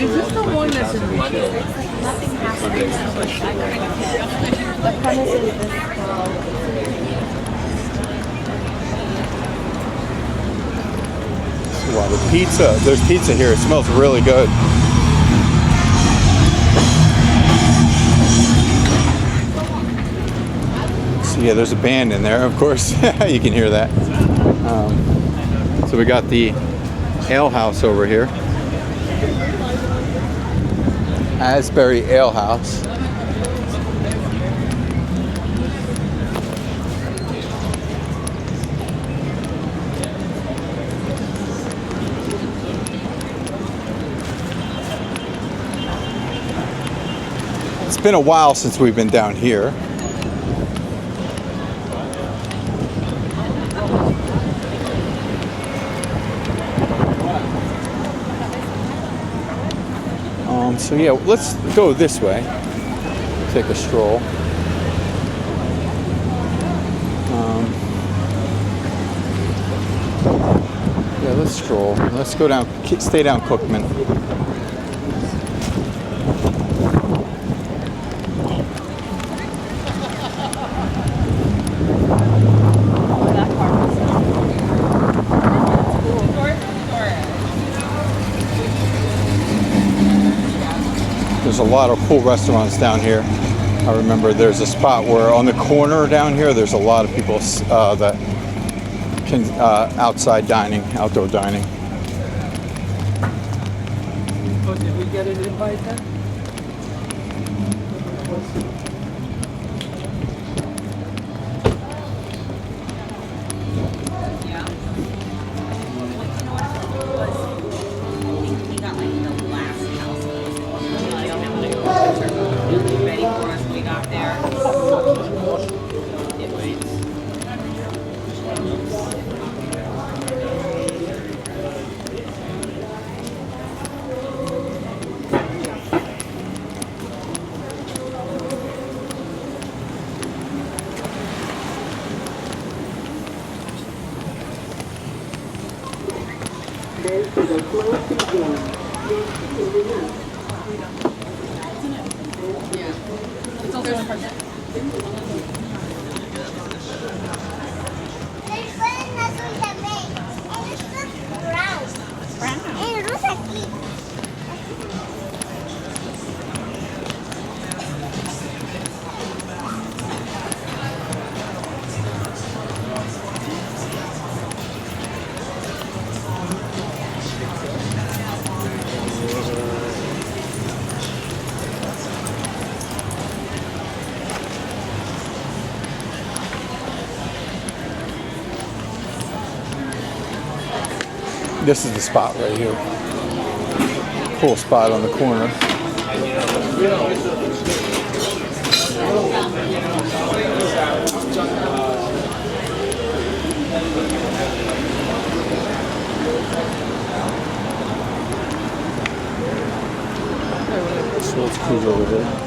Is this the one that's in the show? Nothing happened. The premise is this. Wow, the pizza. There's pizza here. It smells really good. So yeah, there's a band in there, of course. You can hear that. So we got the ale house over here. Asbury Ale House. It's been a while since we've been down here. So yeah, let's go this way. Take a stroll. Yeah, let's stroll. Let's go down, stay down Cookman. There's a lot of cool restaurants down here. I remember there's a spot where on the corner down here, there's a lot of people that can outside dining, outdoor dining. Oh, did we get an invite then? This is the spot right here. Cool spot on the corner. So let's cruise over there.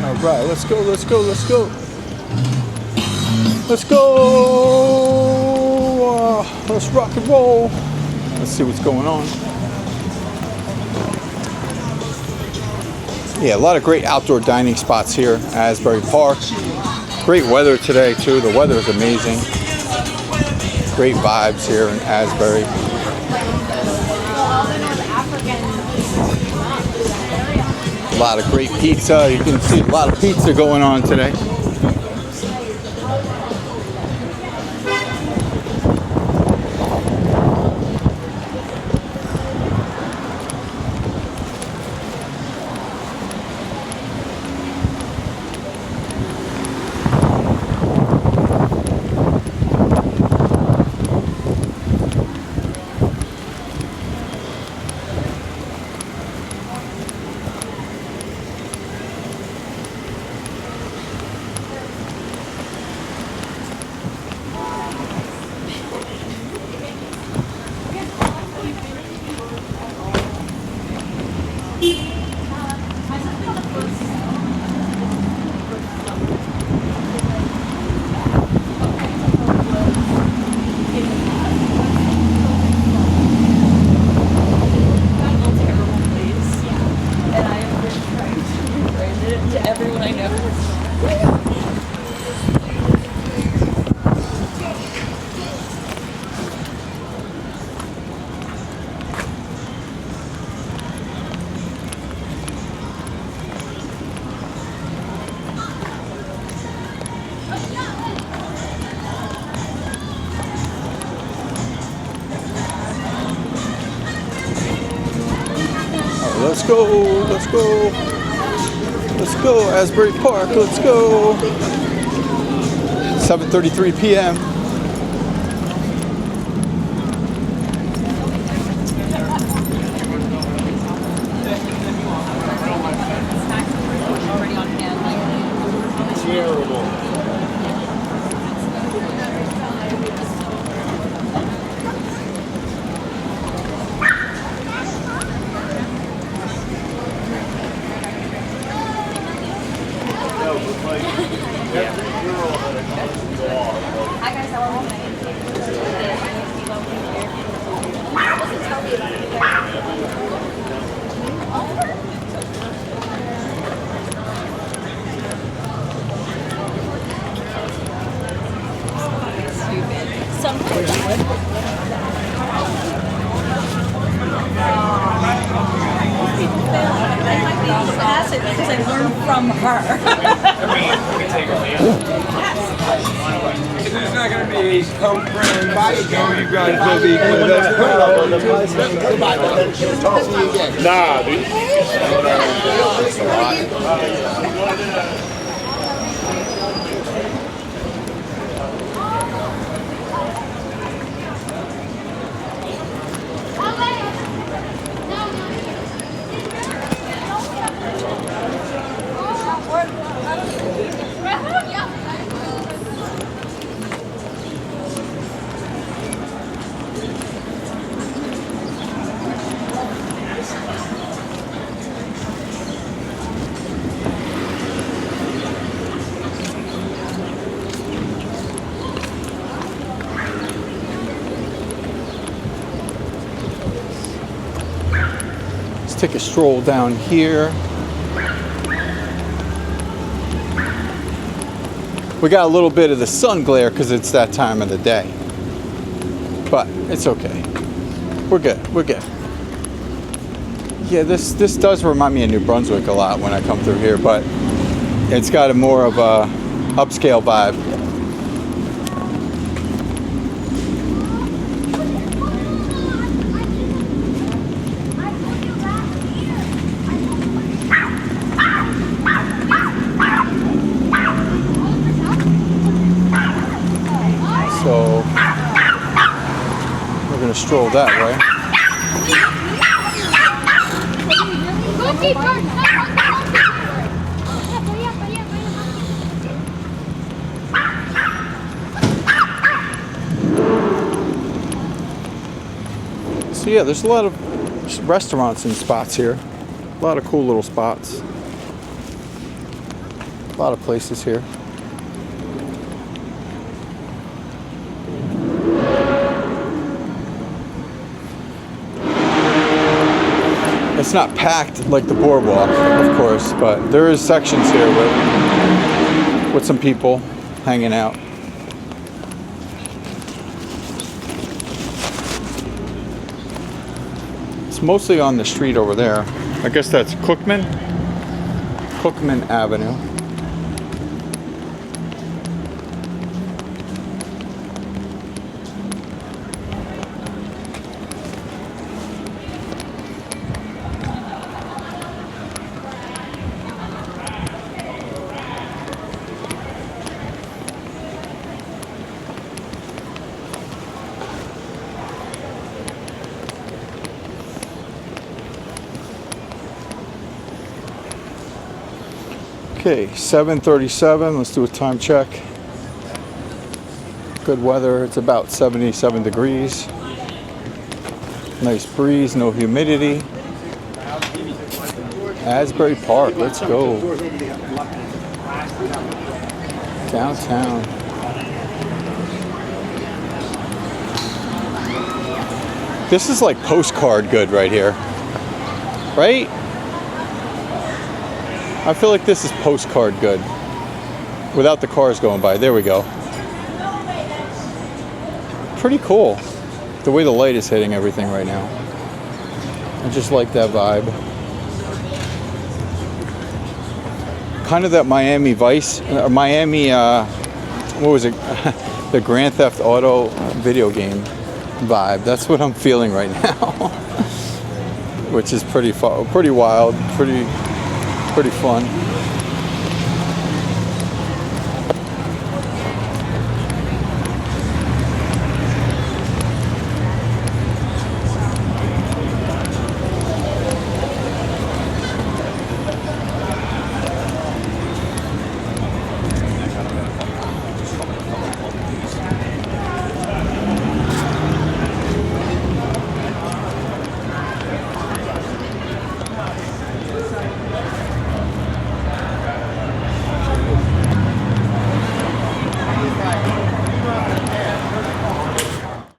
All right, let's go, let's go, let's go. Let's go. Let's rock and roll. Let's see what's going on. Yeah, a lot of great outdoor dining spots here at Asbury Park. Great weather today too. The weather is amazing. Great vibes here in Asbury. A lot of great pizza. You can see a lot of pizza going on today. let's go, let's go. Let's go, Asbury Park, let's go. 7:33 p.m. Pass it because I learned from her. There's not going to be a pump friend. You guys will be Nah, dude. Take a stroll down here. We got a little bit of the sun glare because it's that time of the day, but it's okay. We're good. We're good. Yeah, this does remind me of New Brunswick a lot when I come through here, but it's got a more of a upscale vibe. So we're going to stroll that way. So yeah, there's a lot of restaurants and spots here. A lot of cool little spots. A lot of places here. It's not packed like the boardwalk, of course, but there is sections here with some people hanging out. It's mostly on the street over there. I guess that's Cookman Avenue. Okay, 7:37. Let's do a time check. Good weather. It's about 77 degrees. Nice breeze, no humidity. Asbury Park. Let's go. Downtown. This is like postcard good right here. Right? I feel like this is postcard good. Without the cars going by. There we go. Pretty cool. The way the light is hitting everything right now. I just like that vibe. Kind of that Miami Vice, Miami, what was it? The Grand Theft Auto video game vibe. That's what I'm feeling right now. which is pretty wild, pretty fun.